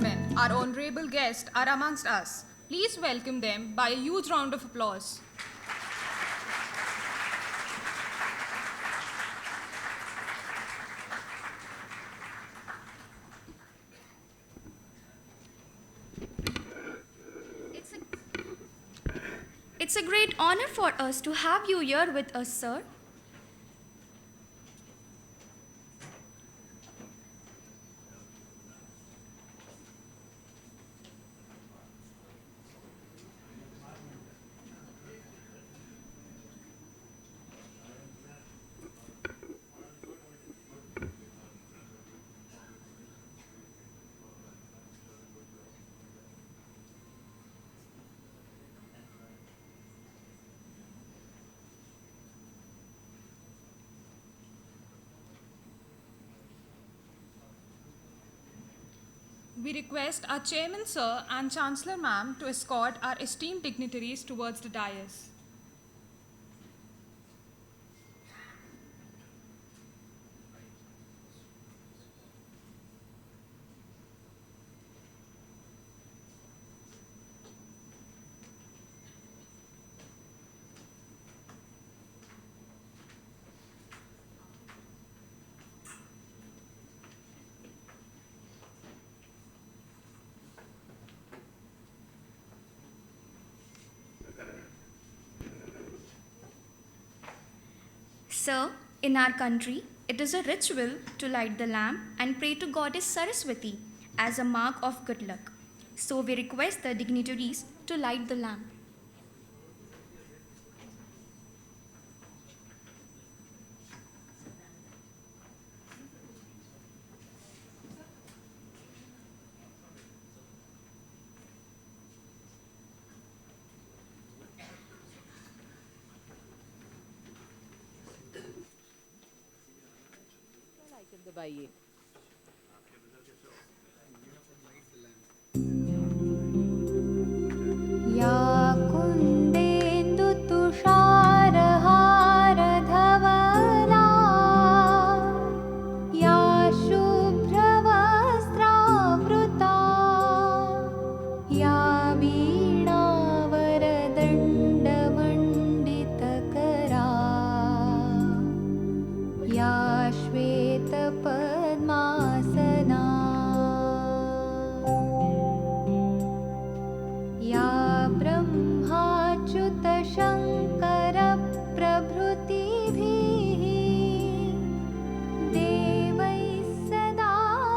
gentlemen, our honorable guests are amongst us. Please welcome them by a huge round of applause. It's a great honor for us to have you here with us, sir. We request our Chairman Sir and Chancellor Ma'am to escort our esteemed dignitaries towards the dais. Sir, in our country, it is a ritual to light the lamp and pray to Goddess Saraswati as a mark of good luck. So we request the dignitaries to light the lamp. दबाइए या कुन्देन्दुतुषारहारधवला या शुभ्रवस्त्रावृता या वीणावरदण्डमण्डितकरा या श्वेतपद्मासना या ब्रह्माच्युतशङ्करप्रभृतिभिः देवैः सदा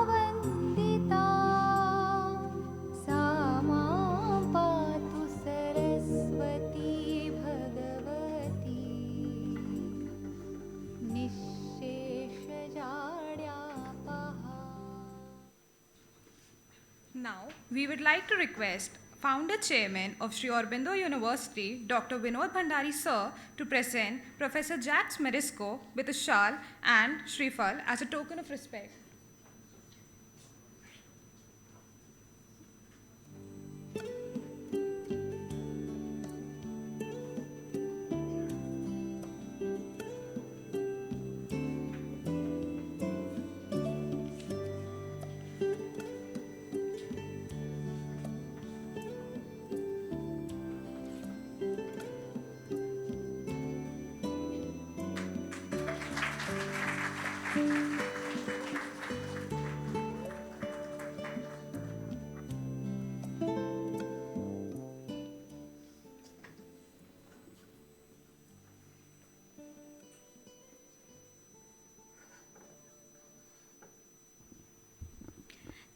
वन्दिता सा मां पातु Saraswati Bhagwati निःशेषजाड्यापहा. Now, we would like to request Founder Chairman of Sri Aurobindo University, Dr. Vinod Bhandari Sir, to present Professor Jacques Marescaux with a shawl and Shrifal as a token of respect.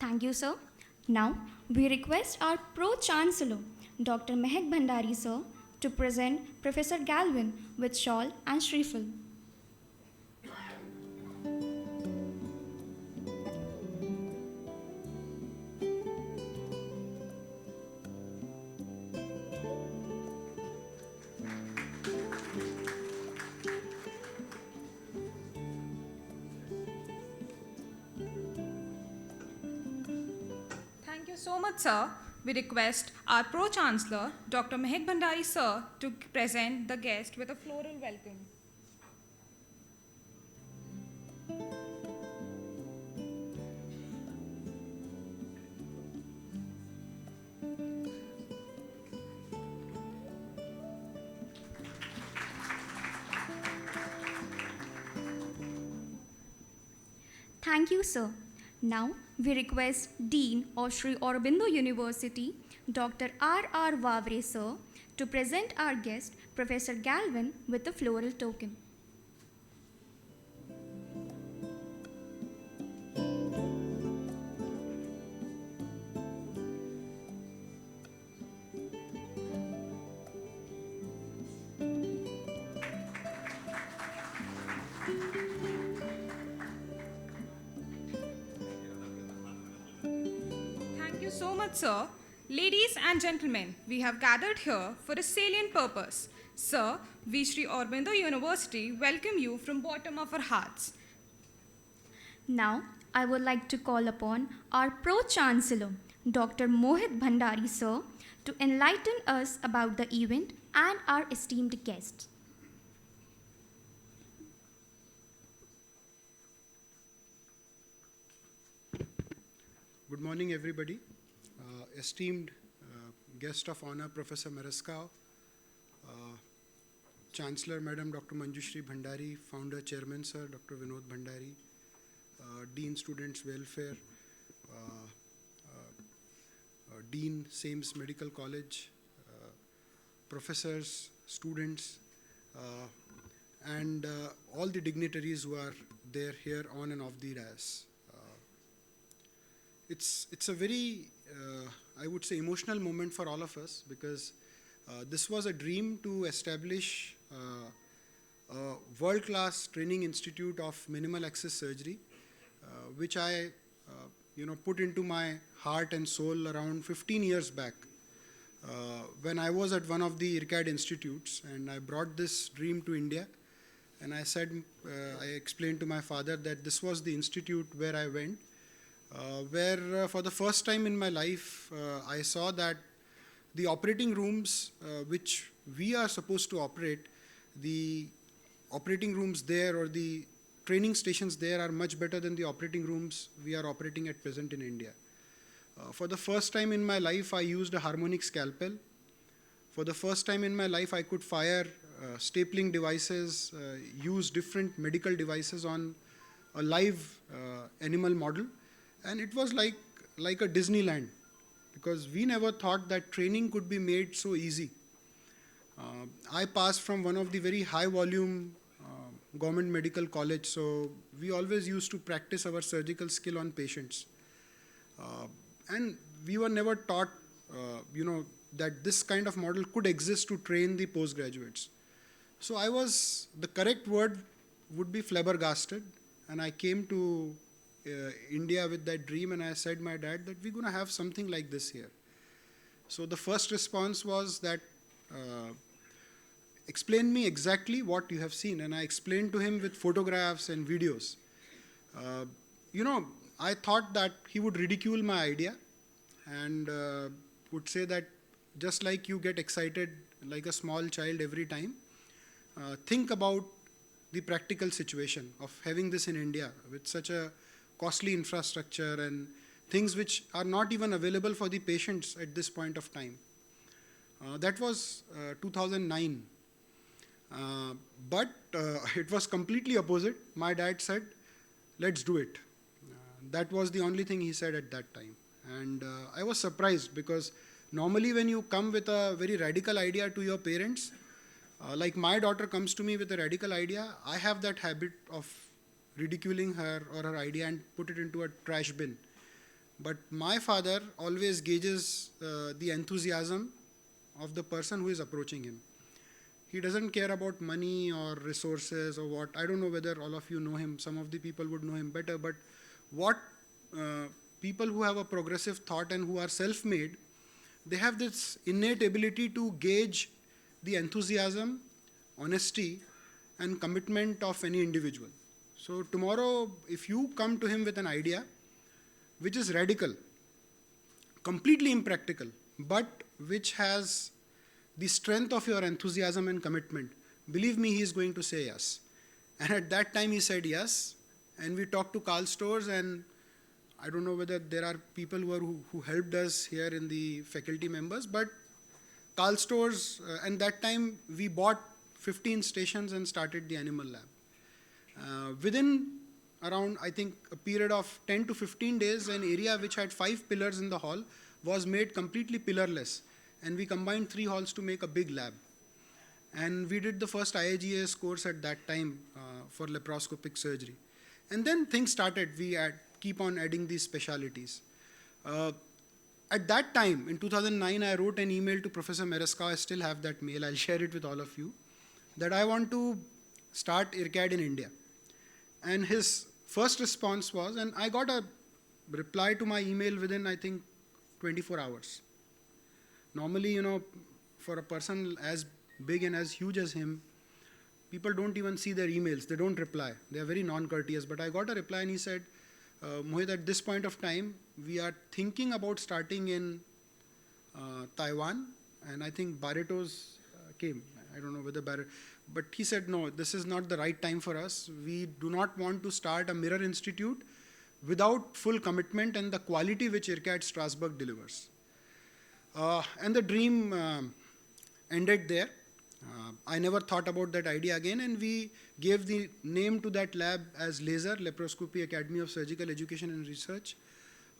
Thank you, sir. Now, we request our Pro-Chancellor, Dr. Mahak Bhandari, sir, to present Professor Galvin with shawl and Shrifal. Thank you so much, sir. We request our Pro-Chancellor, Dr. Mohit Bhandari, sir, to present the guest with a floral welcome. Thank you, sir. Now we request Dean of Sri Aurobindo University, Dr. R. Vavre, sir, to present our guest, Professor Galvin, with a floral token. Thank you so much, sir. Ladies and gentlemen, we have gathered here for a salient purpose. Sir, we Sri Aurobindo University welcome you from bottom of our hearts. Now, I would like to call upon our Pro-Chancellor, Dr. Mohit Bhandari, sir, to enlighten us about the event and our esteemed guests. Good morning, everybody. Esteemed guest of honor, Professor Marescaux, Chancellor, Madam Dr. Manjushree Bhandari, Founder, Chairman, Sir, Dr. Vinod Bhandari, Dean, Students Welfare, Dean, Sames Medical College, professors, students, and all the dignitaries who are there here on and off the dais. It's a very, I would say, emotional moment for all of us, because this was a dream to establish a world-class training institute of minimal access surgery, which I put into my heart and soul around 15 years back, when I was at one of the IRCAD institutes, and I brought this dream to India. And I said, I explained to my father that this was the institute where I went, where for the first time in my life, I saw that the operating rooms which we are supposed to operate, the operating rooms there or the training stations there are much better than the operating rooms we are operating at present in India. For the first time in my life, I used a harmonic scalpel. For the first time in my life, I could fire stapling devices, use different medical devices on a live animal model. And it was like a Disneyland, because we never thought that training could be made so easy. I passed from one of the very high volume government medical college, so we always used to practice our surgical skill on patients. And we were never taught, that this kind of model could exist to train the postgraduates. So the correct word would be flabbergasted, and I came to India with that dream, and I said my dad that we're going to have something like this here. So the first response was that, explain me exactly what you have seen. And I explained to him with photographs and videos. I thought that he would ridicule my idea and would say that just like you get excited like a small child every time, think about the practical situation of having this in India with such a costly infrastructure and things which are not even available for the patients at this point of time. That was 2009. But it was completely opposite. My dad said, let's do it. That was the only thing he said at that time. And I was surprised, because normally when you come with a very radical idea to your parents, like my daughter comes to me with a radical idea, I have that habit of ridiculing her or her idea and put it into a trash bin. But my father always gauges the enthusiasm of the person who is approaching him. He doesn't care about money or resources or what. I don't know whether all of you know him. Some of the people would know him better. But what people who have a progressive thought and who are self-made, they have this innate ability to gauge the enthusiasm, honesty, and commitment of any individual. So tomorrow, if you come to him with an idea which is radical, completely impractical, but which has the strength of your enthusiasm and commitment, believe me, he is going to say yes. And at that time he said yes, and we talked to Karl Stores, and I don't know whether there are people who helped us here in the faculty members, but Karl Stores, and that time we bought 15 stations and started the animal lab. Within around, I think, a period of 10 to 15 days, an area which had 5 pillars in the hall was made completely pillarless. And we combined 3 halls to make a big lab. And we did the first IIGS course at that time for laparoscopic surgery. And then things started. We keep on adding these specialities. At that time, in 2009, I wrote an email to Professor Marescaux. I still have that mail. I'll share it with all of you. That I want to start IRCAD in India. And his first response was, and I got a reply to my email within, I think, 24 hours. Normally, for a person as big and as huge as him, people don't even see their emails. They don't reply. They are very non-courteous. But I got a reply and he said, Mohit, at this point of time, we are thinking about starting in Taiwan. And I think Barreto's came. I don't know whether Barreto, but he said, no, this is not the right time for us. We do not want to start a mirror institute without full commitment and the quality which IRCAD Strasbourg delivers. And the dream ended there. I never thought about that idea again, and we gave the name to that lab as LASER, Laparoscopy Academy of Surgical Education and Research.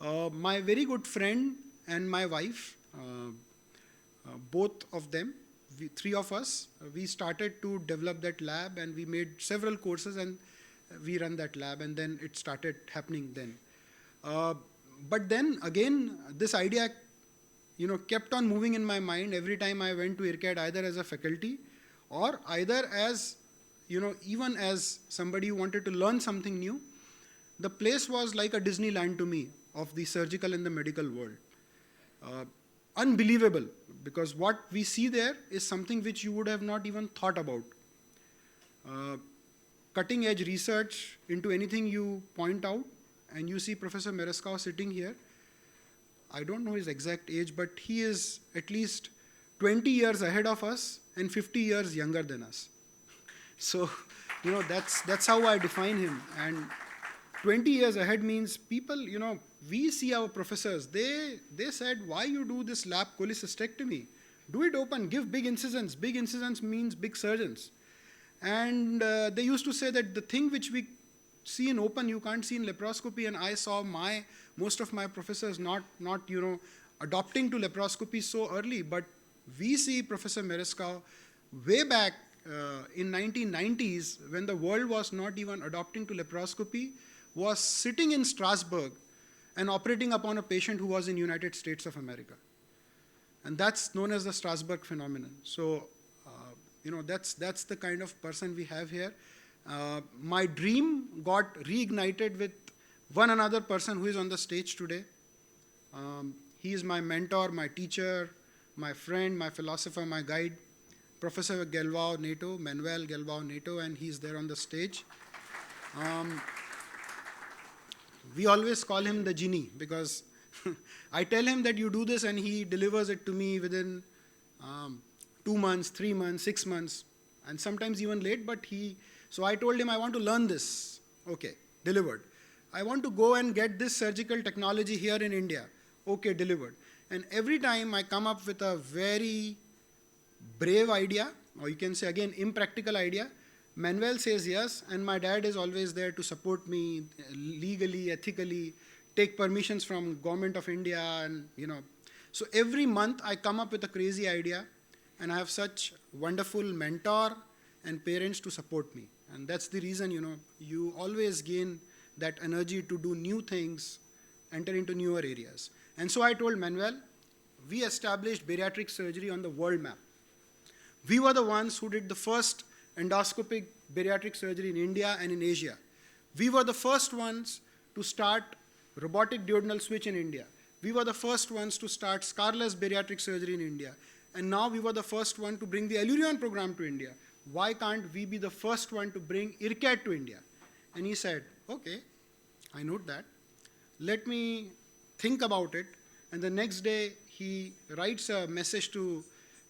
My very good friend and my wife, both of them, 3 of us, we started to develop that lab, and we made several courses, and we run that lab, and then it started happening then. But then again, this idea kept on moving in my mind every time I went to IRCAD, either as a faculty or either as, even as somebody who wanted to learn something new. The place was like a Disneyland to me of the surgical and the medical world. Unbelievable, because what we see there is something which you would have not even thought about. Cutting edge research into anything you point out, and you see Professor Marescaux sitting here. I don't know his exact age, but he is at least 20 years ahead of us and 50 years younger than us. So, that's how I define him. And 20 years ahead means people, we see our professors, they said, why you do this lap cholecystectomy? Do it open, give big incisions. Big incisions means big surgeons. And they used to say that the thing which we see in open, you can't see in laparoscopy, and I saw most of my professors not adopting to laparoscopy so early, but we see Professor Marescaux way back in 1990s, when the world was not even adopting to laparoscopy, was sitting in Strasbourg and operating upon a patient who was in United States of America. And that's known as the Strasbourg phenomenon. So, that's the kind of person we have here. My dream got reignited with one another person who is on the stage today. He is my mentor, my teacher, my friend, my philosopher, my guide, Professor Neto, Manuel Neto, and he's there on the stage. We always call him the genie because I tell him that you do this and he delivers it to me within 2 months, 3 months, 6 months, and sometimes even late, but so I told him I want to learn this. Okay, delivered. I want to go and get this surgical technology here in India. Okay, delivered. And every time I come up with a very brave idea, or you can say again, impractical idea, Manuel says yes, and my dad is always there to support me legally, ethically, take permissions from Government of India, and So every month I come up with a crazy idea, and I have such wonderful mentor and parents to support me. And that's the reason, you always gain that energy to do new things, enter into newer areas. And so I told Manuel, we established bariatric surgery on the world map. We were the ones who did the first endoscopic bariatric surgery in India and in Asia. We were the first ones to start robotic duodenal switch in India. We were the first ones to start scarless bariatric surgery in India. And now we were the first one to bring the Allurion program to India. Why can't we be the first one to bring IRCAD to India? And he said, okay, I note that. Let me think about it. And the next day, he writes a message to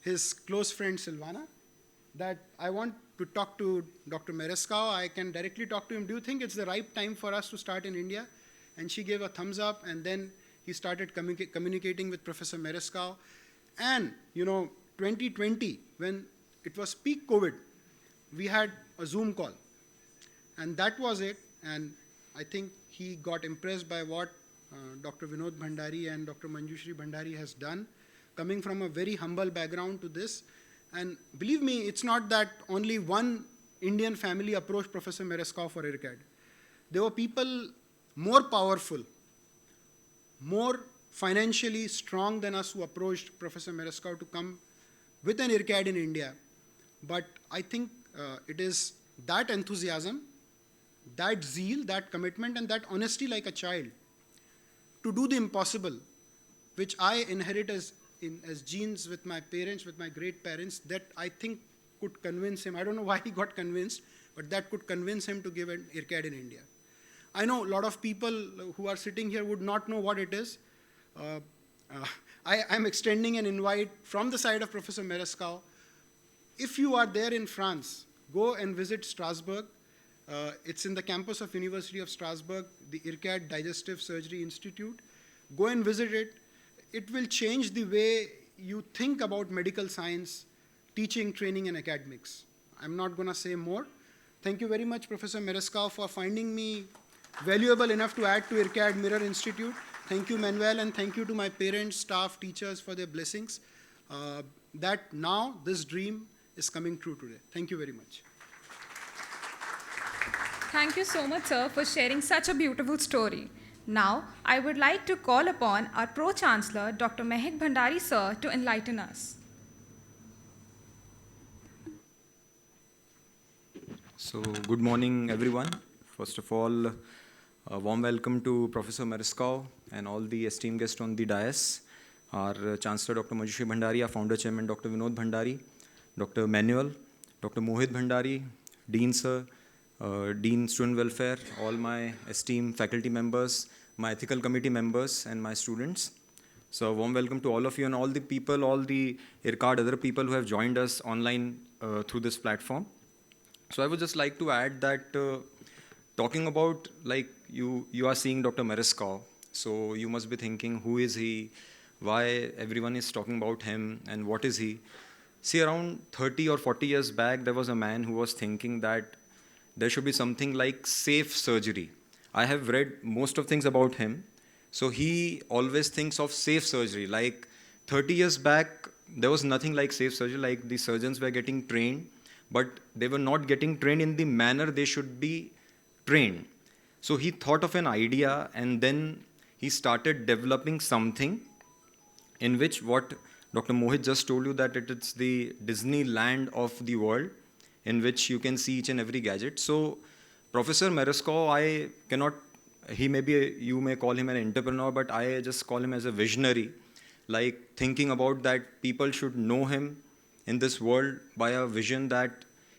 his close friend Silvana that I want to talk to Dr. Marescaux. I can directly talk to him. Do you think it's the right time for us to start in India? And she gave a thumbs up, and then he started communicating with Professor Marescaux. And, 2020, when it was peak COVID, we had a Zoom call. And that was it. And I think he got impressed by what Dr. Vinod Bhandari and Dr. Manjushree Bhandari has done, coming from a very humble background to this. And believe me, it's not that only one Indian family approached Professor Marescaux for IRCAD. There were people more powerful, more financially strong than us who approached Professor Marescaux to come with an IRCAD in India. But I think it is that enthusiasm, that zeal, that commitment, and that honesty like a child to do the impossible, which I inherit as genes with my parents, with my great parents, that I think could convince him. I don't know why he got convinced, but that could convince him to give an IRCAD in India. I know a lot of people who are sitting here would not know what it is. I'm extending an invite from the side of Professor Marescaux. If you are there in France, go and visit Strasbourg. It's in the campus of University of Strasbourg, the IRCAD Digestive Surgery Institute. Go and visit it. It will change the way you think about medical science, teaching, training, and academics. I'm not going to say more. Thank you very much, Professor Marescaux, for finding me valuable enough to add to IRCAD Mirror Institute. Thank you, Manuel, and thank you to my parents, staff, teachers for their blessings. That now this dream is coming true today. Thank you very much. Thank you so much, sir, for sharing such a beautiful story. Now, I would like to call upon our Pro-Chancellor, Dr. Mahak Bhandari, sir, to enlighten us. So, good morning, everyone. First of all, a warm welcome to Professor Marescaux and all the esteemed guests on the dais. Our Chancellor, Dr. Manjushree Bhandari, our Founder Chairman, Dr. Vinod Bhandari, Dr. Manuel, Dr. Mohit Bhandari, Dean Sir, Dean Student Welfare, all my esteemed faculty members, my ethical committee members, and my students. So, a warm welcome to all of you and all the people, all the IRCAD other people who have joined us online through this platform. So, I would just like to add that talking about, like, you are seeing Dr. Marescaux, so you must be thinking, who is he, why everyone is talking about him, and what is he? See, around 30 or 40 years back, there was a man who was thinking that there should be something like safe surgery. I have read most of things about him. So he always thinks of safe surgery. Like 30 years back, there was nothing like safe surgery. Like the surgeons were getting trained, but they were not getting trained in the manner they should be trained. So he thought of an idea, and then he started developing something in which what Dr. Mohit just told you, that it's the Disneyland of the world, in which you can see each and every gadget. So Professor Marescaux, you may call him an entrepreneur, but I just call him as a visionary, like thinking about that people should know him in this world by a vision that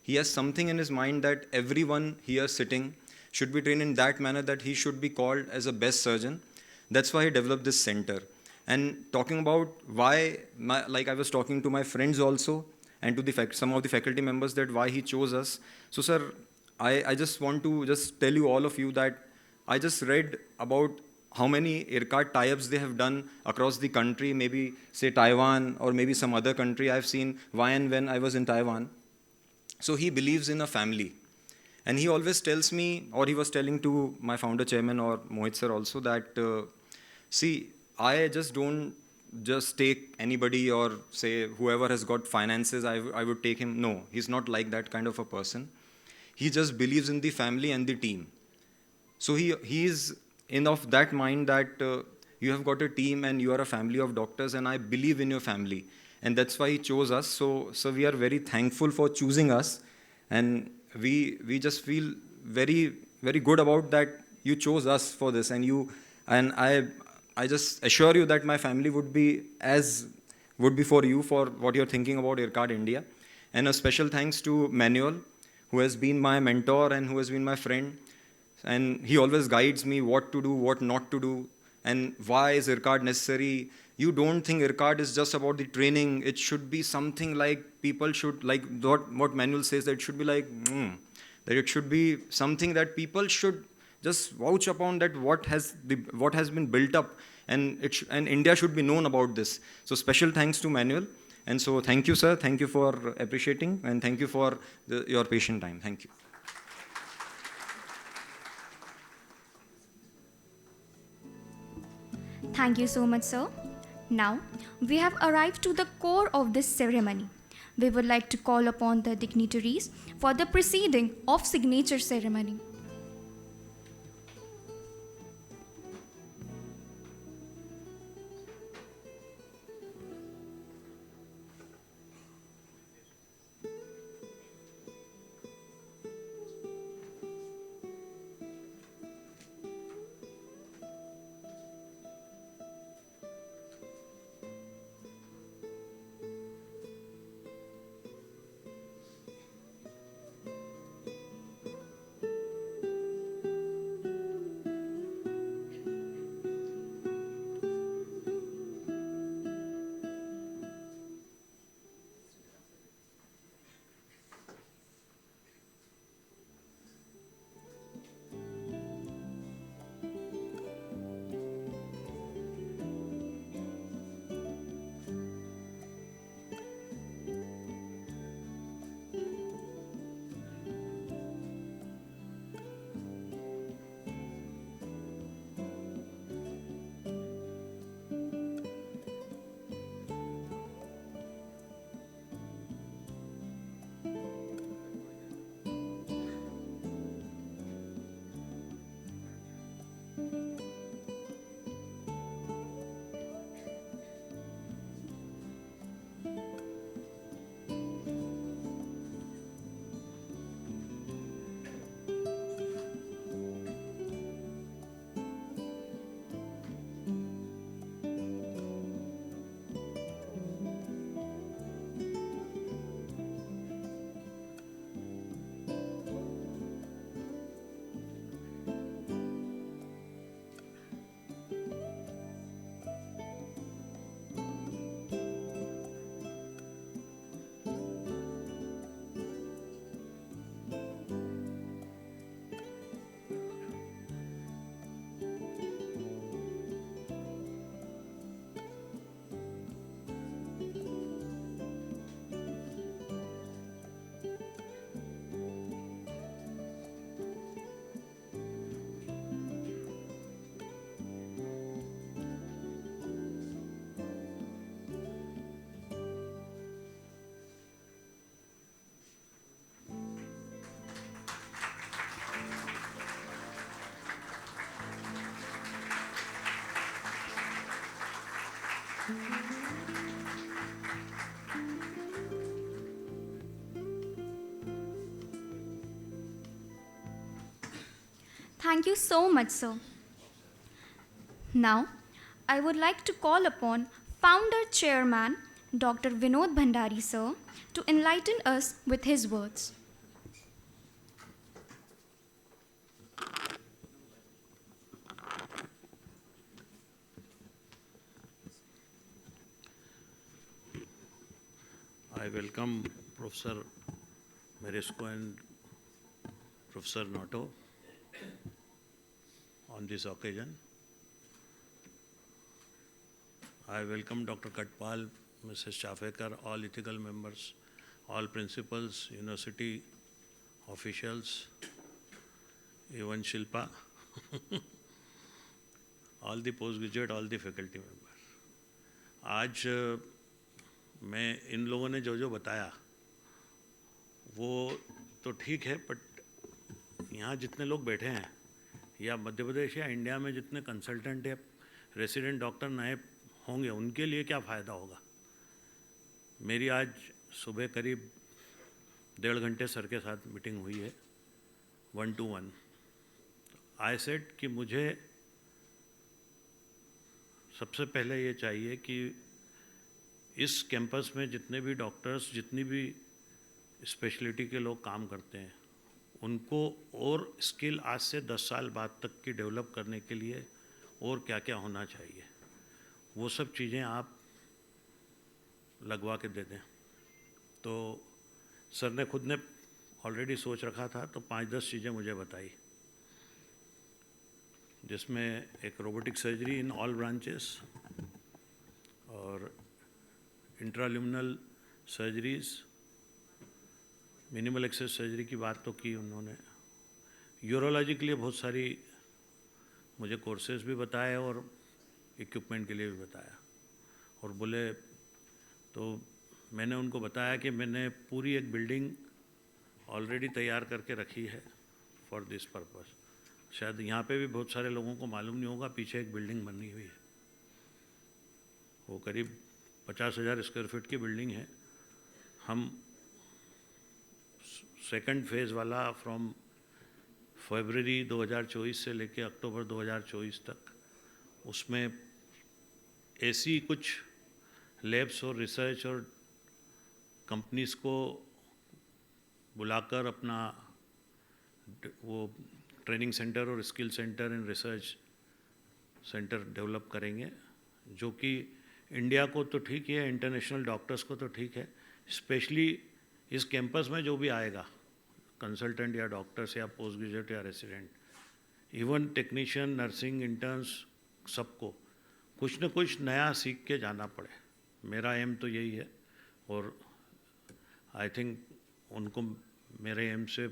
he has something in his mind that everyone here sitting should be trained in that manner, that he should be called as a best surgeon. That's why he developed this center. And talking about why, like I was talking to my friends also, and to some of the faculty members, that why he chose us. So, sir, I just want to just tell you, all of you, that I just read about how many IRCAD tie-ups they have done across the country, maybe say Taiwan or maybe some other country. I've seen when I was in Taiwan. So he believes in a family. And he always tells me, or he was telling to my founder chairman or Mohit sir also, that see, I just don't just take anybody or say whoever has got finances, I would take him. No, he's not like that kind of a person. He just believes in the family and the team. So he is of that mind that you have got a team and you are a family of doctors, and I believe in your family. And that's why he chose us. So we are very thankful for choosing us. And we just feel very, very good about that you chose us for this. And I just assure you that my family would be for you, for what you're thinking about IRCAD India. And a special thanks to Manuel, who has been my mentor and who has been my friend. And he always guides me what to do, what not to do, and why is IRCAD necessary. You don't think IRCAD is just about the training. It should be something like people should, like what Manuel says, that it should be like, that it should be something that people should just vouch upon, that what has been built up, and India should be known about this. So special thanks to Manuel. And so thank you, sir. Thank you for appreciating, and thank you for your patient time. Thank you. Thank you so much, sir. Now, we have arrived to the core of this ceremony. We would like to call upon the dignitaries for the proceeding of signature ceremony. Thank you so much, sir. Now, I would like to call upon Founder Chairman Dr. Vinod Bhandari, sir, to enlighten us with his words. I welcome Professor Marescaux and Professor Neto on this occasion. I welcome Dr. Katpal, Mrs. Chafekar, all ethical members, all principals, university officials, even Shilpa, all the postgraduate, all the faculty members. आज मैं इन लोगों ने जो बताया वो तो ठीक है, बट यहाँ जितने लोग बैठे हैं या मध्य प्रदेश या इंडिया में जितने कंसल्टेंट या रेसिडेंट डॉक्टर नए होंगे उनके लिए क्या फ़ायदा होगा। मेरी आज सुबह करीब 1.5 घंटे सर के साथ मीटिंग हुई है 1-to-1। आई सेड कि मुझे सबसे पहले ये चाहिए कि इस कैंपस में जितने भी डॉक्टर्स, जितनी भी स्पेशलिटी के लोग काम करते हैं, उनको और स्किल आज से 10 साल बाद तक की डेवलप करने के लिए और क्या क्या होना चाहिए, वो सब चीज़ें आप लगवा के दे दें। तो सर ने खुद ने ऑलरेडी सोच रखा था, तो 5-10 चीज़ें मुझे बताई, जिसमें एक robotic surgery in all branches और intraluminal surgeries, minimal access surgery की बात तो की उन्होंने। यूरोलॉजी के लिए बहुत सारी मुझे कोर्सेज भी बताए और इक्विपमेंट के लिए भी बताया, और बोले तो मैंने उनको बताया कि मैंने पूरी एक बिल्डिंग ऑलरेडी तैयार करके रखी है फॉर दिस पर्पस। शायद यहाँ पे भी बहुत सारे लोगों को मालूम नहीं होगा, पीछे एक बिल्डिंग बनी हुई है, वो करीब 50,000 स्क्वायर फीट की बिल्डिंग है। हम सेकंड फेज़ वाला फ्रॉम फरवरी 2024 से लेके अक्टूबर 2024 तक उसमें ऐसी कुछ लैब्स और रिसर्च और कंपनीज़ को बुलाकर अपना वो ट्रेनिंग सेंटर और skill centre and research centre develop करेंगे, जो कि इंडिया को तो ठीक है, इंटरनेशनल डॉक्टर्स को तो ठीक है, स्पेशली इस कैंपस में जो भी आएगा कंसल्टेंट या डॉक्टर्स या पोस्ट ग्रेजुएट या resident, even technician, nursing, interns, सबको कुछ न कुछ नया सीख के जाना पड़े। मेरा एम तो यही है, और आई थिंक उनको मेरे एम से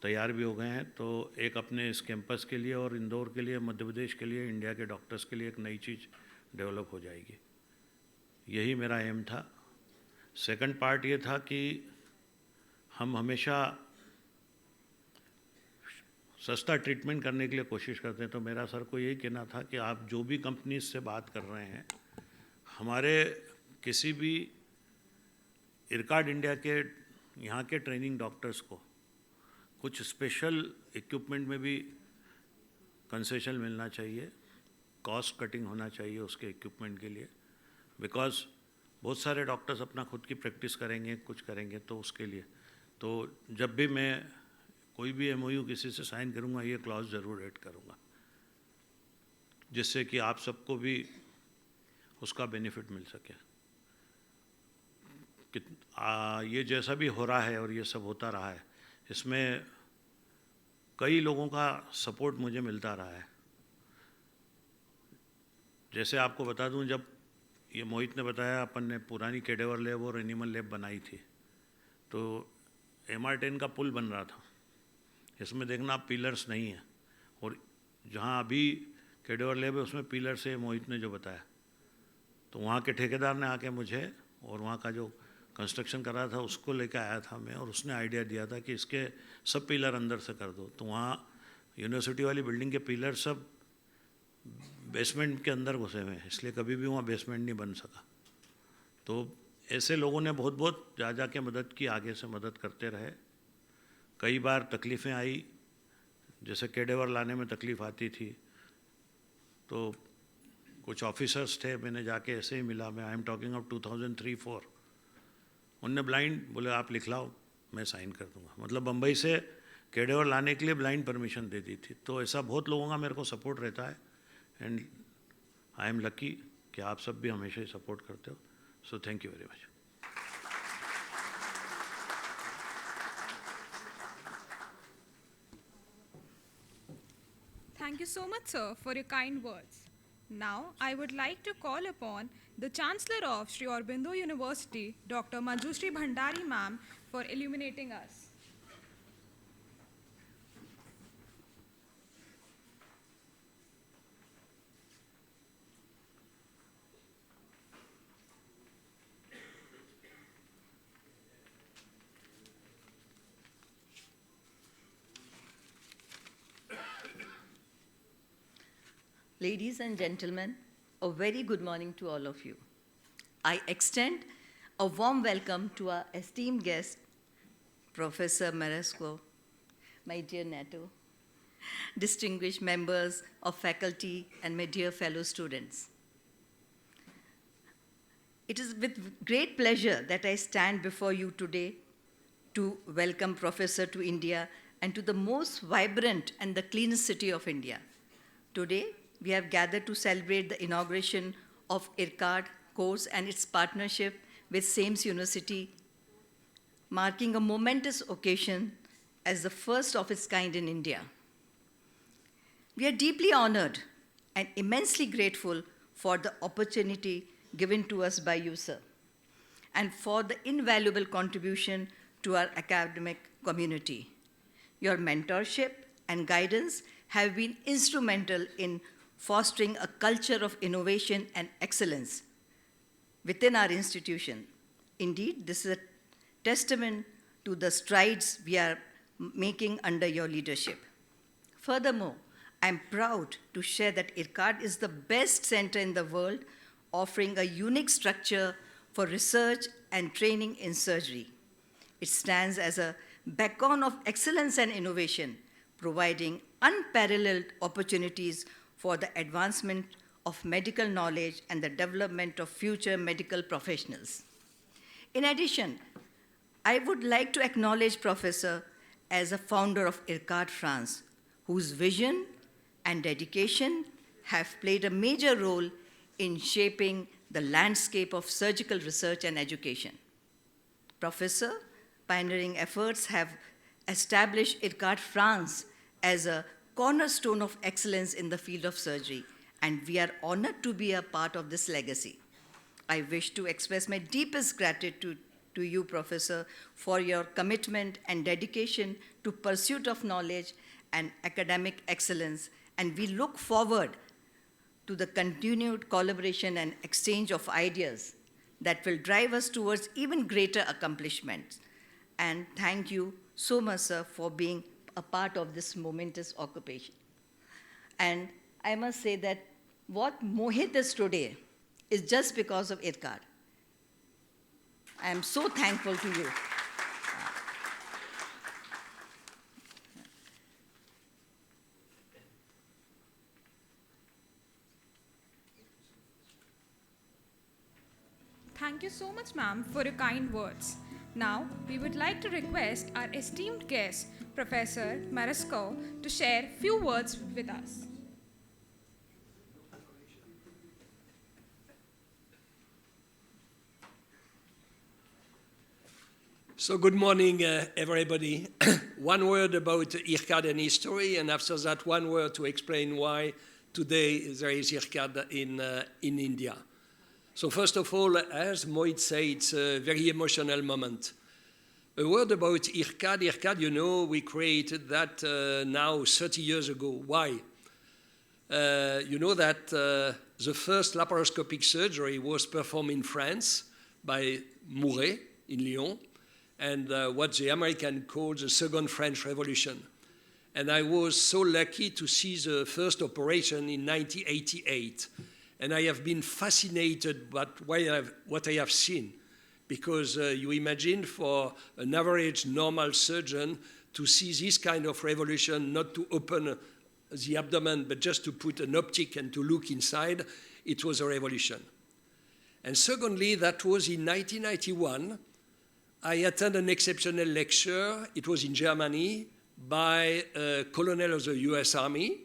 तैयार भी हो गए हैं। तो एक अपने इस कैंपस के लिए और इंदौर के लिए, मध्य प्रदेश के लिए, इंडिया के डॉक्टर्स के लिए एक नई चीज़ डेवलप हो जाएगी, यही मेरा एम था। सेकंड पार्ट ये था कि हम हमेशा सस्ता ट्रीटमेंट करने के लिए कोशिश करते हैं, तो मेरा सर को यही कहना था कि आप जो भी कंपनीज से बात कर रहे हैं, हमारे किसी भी IRCAD इंडिया के यहाँ के ट्रेनिंग डॉक्टर्स को कुछ स्पेशल इक्विपमेंट में भी कंसेशन मिलना चाहिए, कॉस्ट कटिंग होना चाहिए उसके इक्विपमेंट के लिए, बिकॉज बहुत सारे डॉक्टर्स अपना खुद की प्रैक्टिस करेंगे, कुछ करेंगे, तो उसके लिए तो जब भी मैं कोई भी MOU किसी से साइन करूँगा, ये क्लॉज ज़रूर ऐड करूँगा, जिससे कि आप सबको भी उसका बेनिफिट मिल सके। ये जैसा भी हो रहा है और ये सब होता रहा है, इसमें कई लोगों का सपोर्ट मुझे मिलता रहा है। जैसे आपको बता दूं, जब ये मोहित ने बताया अपन ने पुरानी कैडेवर लैब और एनिमल लैब बनाई थी, तो MR10 का पुल बन रहा था, इसमें देखना आप पिलर्स नहीं है, और जहाँ अभी कैडेवर लैब है उसमें पिलर्स है, मोहित ने जो बताया। तो वहाँ के ठेकेदार ने आके मुझे और वहाँ का जो कंस्ट्रक्शन कर रहा था उसको लेकर आया था मैं, और उसने आइडिया दिया था कि इसके सब पिलर अंदर से कर दो। तो वहाँ यूनिवर्सिटी वाली बिल्डिंग के पिलर सब बेसमेंट के अंदर घुसे हुए हैं, इसलिए कभी भी वहाँ बेसमेंट नहीं बन सका। तो ऐसे लोगों ने बहुत बहुत जा के मदद की, आगे से मदद करते रहे। कई बार तकलीफ़ें आई, जैसे कैडेवर लाने में तकलीफ़ आती थी, तो कुछ ऑफिसर्स थे, मैंने जाके ऐसे ही मिला, मैं आई एम टॉकिंग ऑफ 2003-04, उनने ब्लाइंड बोले आप लिख लाओ मैं साइन कर दूंगा, मतलब बम्बई से कैडेवर लाने के लिए ब्लाइंड परमिशन दे दी थी। तो ऐसा बहुत लोगों का मेरे को सपोर्ट रहता है, एंड आई एम लकी कि आप सब भी हमेशा ही सपोर्ट करते हो। So thank you very much. Thank you so much, sir, for your kind words. Now, I would like to call upon the Chancellor of Sri Aurobindo University, Dr. Manjushree Bhandari, ma'am, for illuminating us. Ladies and gentlemen, a very good morning to all of you. I extend a warm welcome to our esteemed guest, Professor Marescaux, my dear Neto, distinguished members of faculty, and my dear fellow students. It is with great pleasure that I stand before you today to welcome Professor to India and to the most vibrant and the cleanest city of India. Today, we have gathered to celebrate the inauguration of IRCAD course and its partnership with Sames University, marking a momentous occasion as the first of its kind in India. We are deeply honored and immensely grateful for the opportunity given to us by you, sir, and for the invaluable contribution to our academic community. Your mentorship and guidance have been instrumental in fostering a culture of innovation and excellence within our institution. Indeed, this is a testament to the strides we are making under your leadership. Furthermore, I'm proud to share that IRCAD is the best center in the world offering a unique structure for research and training in surgery. It stands as a beacon of excellence and innovation, providing unparalleled opportunities for the advancement of medical knowledge and the development of future medical professionals. In addition, I would like to acknowledge Professor as a founder of IRCAD France, whose vision and dedication have played a major role in shaping the landscape of surgical research and education. Professor, pioneering efforts have established IRCAD France as a cornerstone of excellence in the field of surgery, and we are honored to be a part of this legacy. I wish to express my deepest gratitude to you, Professor, for your commitment and dedication to pursuit of knowledge and academic excellence, and we look forward to the continued collaboration and exchange of ideas that will drive us towards even greater accomplishments. And thank you so much, sir, for being a part of this momentous occupation. And I must say that what Mohit is today is just because of IRCAD. I am so thankful to you. Thank you so much, ma'am, for your kind words. Now, we would like to request our esteemed guest, Professor Marescaux, to share few words with us. So good morning, everybody. One word about IRCAD and history, and after that, one word to explain why today there is IRCAD in India. So first of all, as Mohit said, it's a very emotional moment. A word about IRCAD. IRCAD, you know, we created that now 30 years ago. Why? You know that the first laparoscopic surgery was performed in France by Mouret in Lyon, and what the American called the Second French Revolution. And I was so lucky to see the first operation in 1988. And I have been fascinated by what I have seen, because you imagine for an average normal surgeon to see this kind of revolution, not to open the abdomen, but just to put an optic and to look inside, it was a revolution. And secondly, that was in 1991, I attended an exceptional lecture, it was in Germany, by a colonel of the US Army,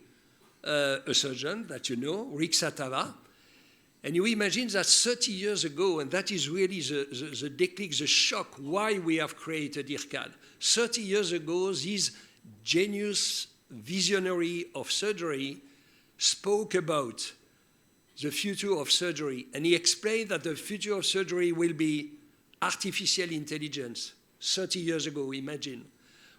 a surgeon that you know, Rick Satava. And you imagine that 30 years ago, and that is really the déclic, the shock, why we have created IRCAD. 30 years ago, this genius visionary of surgery spoke about the future of surgery. And he explained that the future of surgery will be artificial intelligence. 30 years ago, imagine.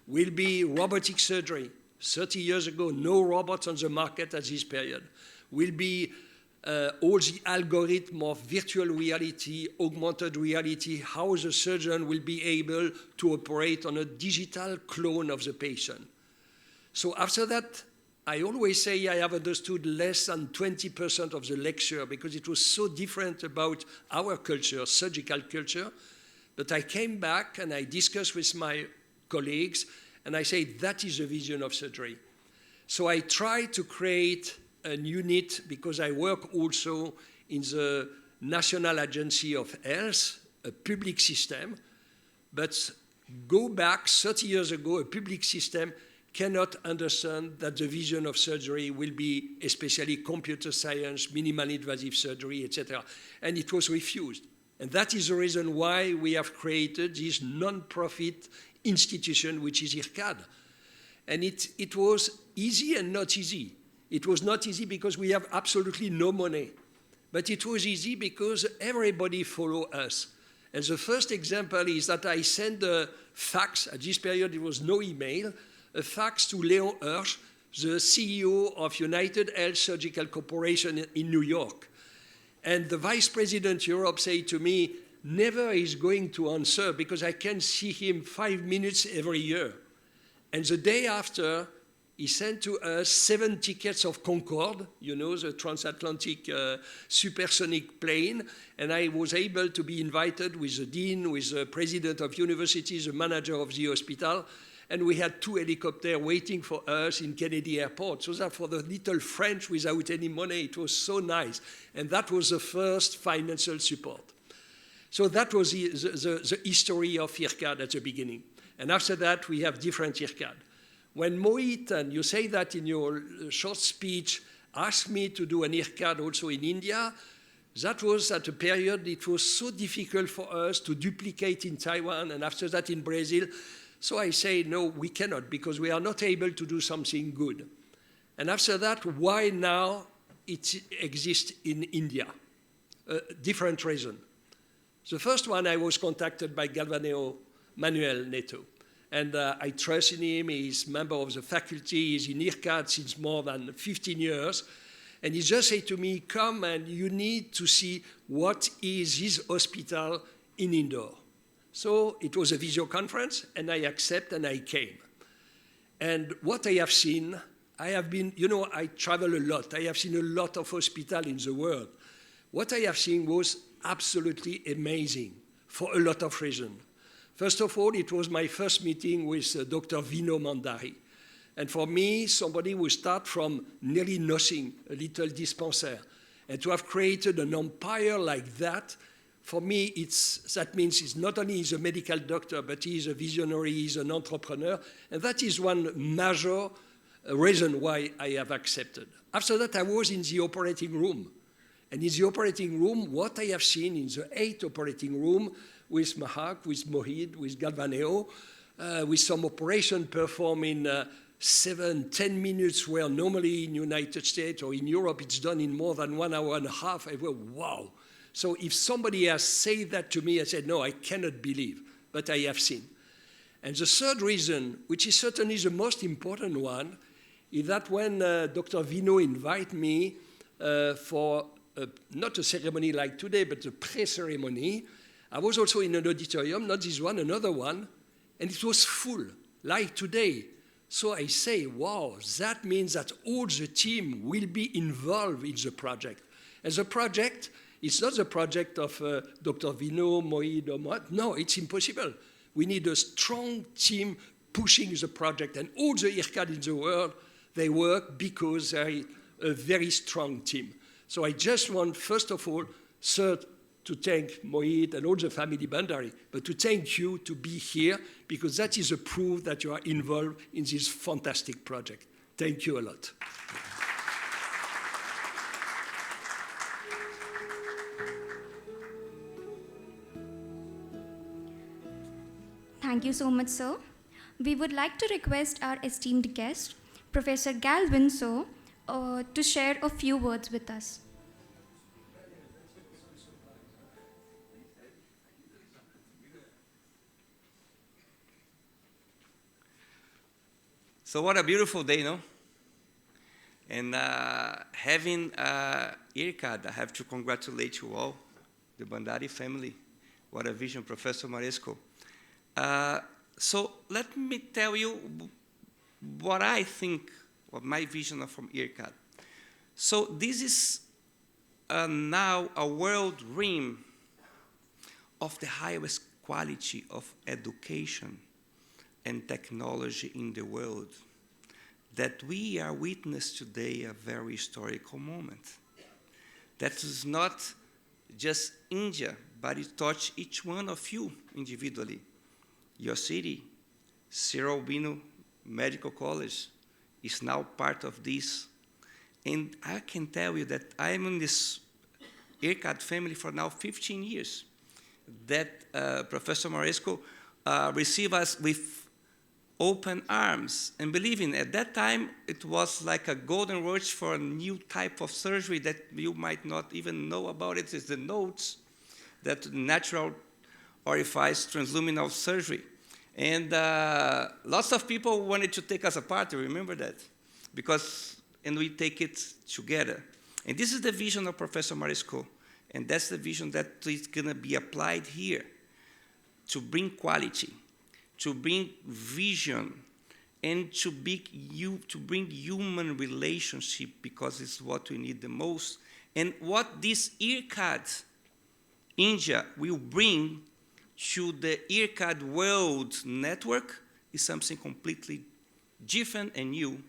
Will be robotic surgery. 30 years ago, no robots on the market at this period. Will be all the algorithm of virtual reality, augmented reality, how the surgeon will be able to operate on a digital clone of the patient. So after that, I always say I have understood less than 20% of the lecture because it was so different about our culture, surgical culture. But I came back and I discussed with my colleagues and I say that is the vision of surgery. So I try to create a unit because I work also in the National Agency of Health, a public system. But go back 30 years ago, a public system cannot understand that the vision of surgery will be especially computer science, minimally invasive surgery, etc. And it was refused. And that is the reason why we have created this non-profit institution, which is IRCAD. And it was easy and not easy. It was not easy because we have absolutely no money. But it was easy because everybody followed us. And the first example is that I sent a fax. At this period, it was no email. A fax to Léon Hirsch, the CEO of United Health Surgical Corporation in New York. And the Vice President Europe said to me, never is going to answer because I can see him 5 minutes every year. And the day after, he sent to us 7 tickets of Concorde, you know, the transatlantic supersonic plane, and I was able to be invited with the dean, with the president of universities, the manager of the hospital, and we had 2 helicopters waiting for us in Kennedy Airport. So that for the little French without any money, it was so nice. And that was the first financial support. So that was the history of IRCAD at the beginning. And after that, we have different IRCAD. When Mohit, and you say that in your short speech, asked me to do an IRCAD also in India, that was at a period it was so difficult for us to duplicate in Taiwan and after that in Brazil. So I say, no, we cannot because we are not able to do something good. And after that, why now it exists in India? Different reason. The first one, I was contacted by Galvaneo Manuel Neto. And I trust in him. He's a member of the faculty. He's in IRCAD since more than 15 years. And he just said to me, come and you need to see what is his hospital in Indore. So it was a video conference, and I accepted and I came. And what I have seen, I have been, you know, I travel a lot. I have seen a lot of hospitals in the world. What I have seen was absolutely amazing for a lot of reasons. First of all, it was my first meeting with Dr. Vinod Bhandari. And for me, somebody who started from nearly nothing, a little dispensaire, and to have created an empire like that, for me, that means it's not only he's a medical doctor, but he's a visionary, he's an entrepreneur, and that is one major reason why I have accepted. After that, I was in the operating room. And in the operating room, what I have seen in the 8 operating room, with Mahak, with Mohit, with Galvaneo, with some operation performed in 7-10 minutes, where normally in United States or in Europe it's done in more than 1 hour and a half. I went, wow. So if somebody has said that to me, I said, no, I cannot believe, but I have seen. And the third reason, which is certainly the most important one, is that when Dr. Vinod invited me for not a ceremony like today, but a pre-ceremony, I was also in an auditorium, not this one, another one, and it was full, like today. So I say, wow, that means that all the team will be involved in the project. And the project, it's not the project of Dr. Vinod, Mohit, or what. No, it's impossible. We need a strong team pushing the project. And all the IRCAD in the world, they work because they're a very strong team. So I just want, first of all, to thank Mohit and all the family Bhandari, but to thank you to be here, because that is a proof that you are involved in this fantastic project. Thank you a lot. Thank you so much, sir. We would like to request our esteemed guest, Professor Galvin, sir, to share a few words with us. So what a beautiful day, no? And having IRCAD, I have to congratulate you all, the Bhandari family. What a vision, Professor Marescaux. So let me tell you what I think, what my vision from IRCAD. So this is now a world dream of the highest quality of education and technology in the world, that we are witness today a very historical moment. That is not just India, but it touches each one of you individually. Your city, Aurobindo Medical College, is now part of this. And I can tell you that I'm in this IRCAD family for now 15 years. That Professor Marescaux received us with open arms. And believe me, at that time, it was like a golden rush for a new type of surgery that you might not even know about. It is the nodes, that natural orifice transluminal surgery. And lots of people wanted to take us apart, you remember that? and we take it together. And this is the vision of Professor Marescaux, and that's the vision that is going to be applied here to bring quality, to bring vision, and to bring human relationship, because it's what we need the most. And what this IRCAD India will bring to the IRCAD World Network is something completely different and new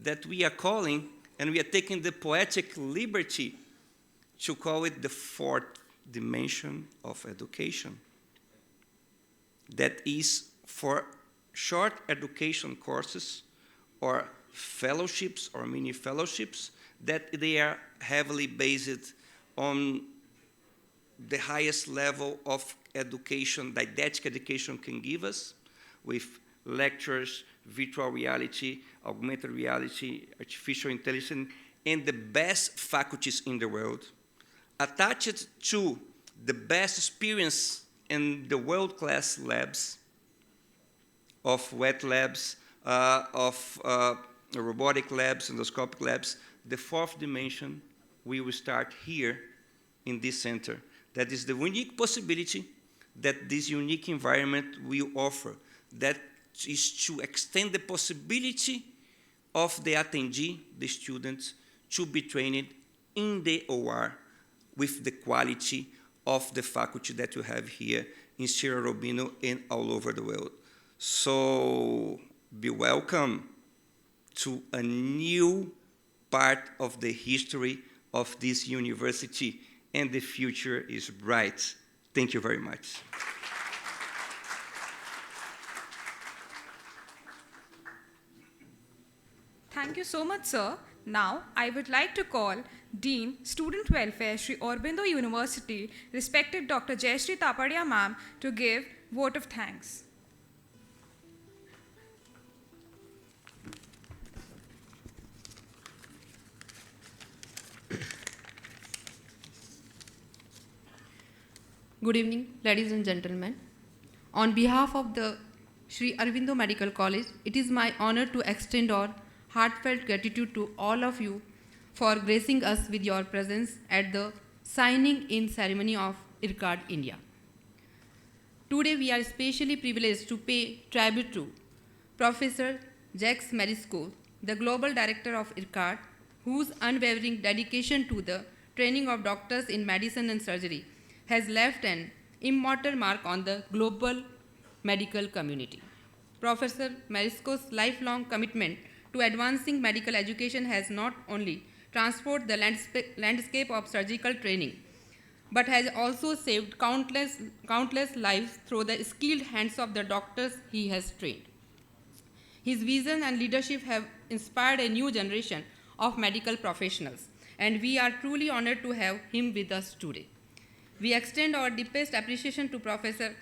that we are calling, and we are taking the poetic liberty to call it the fourth dimension of education. That is for short education courses or fellowships or mini fellowships that they are heavily based on the highest level of education, didactic education can give us, with lectures, virtual reality, augmented reality, artificial intelligence, and the best faculties in the world, attached to the best experience in the world-class labs, of wet labs, of robotic labs, endoscopic labs. The fourth dimension, we will start here in this center. That is the unique possibility that this unique environment will offer. That is to extend the possibility of the attendee, the students, to be trained in the OR with the quality of the faculty that you have here in Aurobindo and all over the world. So be welcome to a new part of the history of this university, and the future is bright. Thank you very much. Thank you so much, sir. Now, I would like to call Dean, Student Welfare, Sri Aurobindo University, respected Dr. Jayashree Tapadia ma'am, to give vote of thanks. Good evening, ladies and gentlemen. On behalf of the Sri Aurobindo Medical College, it is my honor to extend our heartfelt gratitude to all of you for gracing us with your presence at the signing in ceremony of IRCAD India. Today we are especially privileged to pay tribute to Professor Jacques Marescaux, the Global Director of IRCAD, whose unwavering dedication to the training of doctors in medicine and surgery has left an immortal mark on the global medical community. Professor Marescaux's lifelong commitment to advancing medical education has not only transformed the landscape of surgical training, but has also saved countless lives through the skilled hands of the doctors he has trained. His vision and leadership have inspired a new generation of medical professionals, and we are truly honored to have him with us today. We extend our deepest appreciation to Professor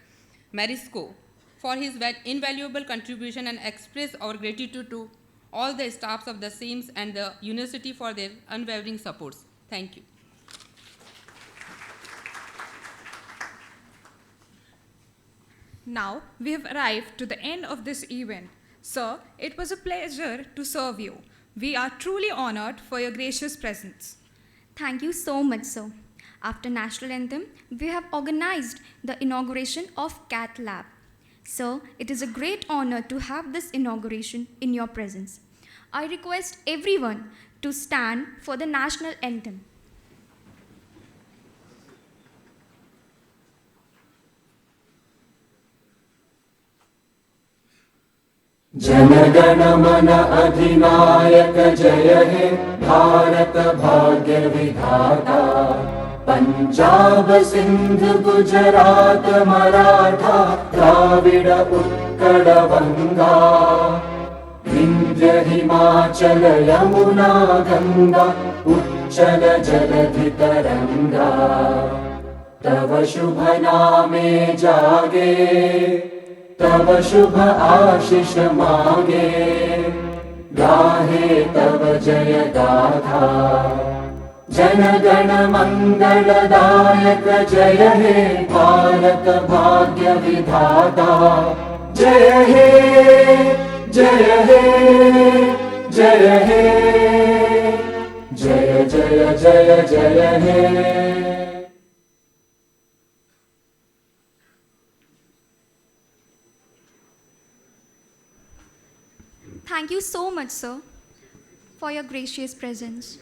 Marescaux for his invaluable contribution and express our gratitude to all the staffs of the SAMES and the university for their unwavering supports. Thank you. Now, we have arrived to the end of this event. Sir, it was a pleasure to serve you. We are truly honored for your gracious presence. Thank you so much, sir. After National Anthem, we have organized the inauguration of Cath Lab. Sir, it is a great honor to have this inauguration in your presence. I request everyone to stand for the National Anthem. जनगण मन अधिनायक जय हे भारत भाग्य विधाता पंजाब सिंध गुजरात मराठा द्राविड उत्कल बंगा विंध्य हिमाचल यमुना गंगा उच्चल जलधि तरंगा तव शुभ नामे जागे तव शुभ आशीष मांगे गाहे तव जय गाथा जन गण मंगलदायक जय हे भारत भाग्य विधाता जय हे जय हे जय हे जय जय जय जय हे Thank you so much, sir, for your gracious presence.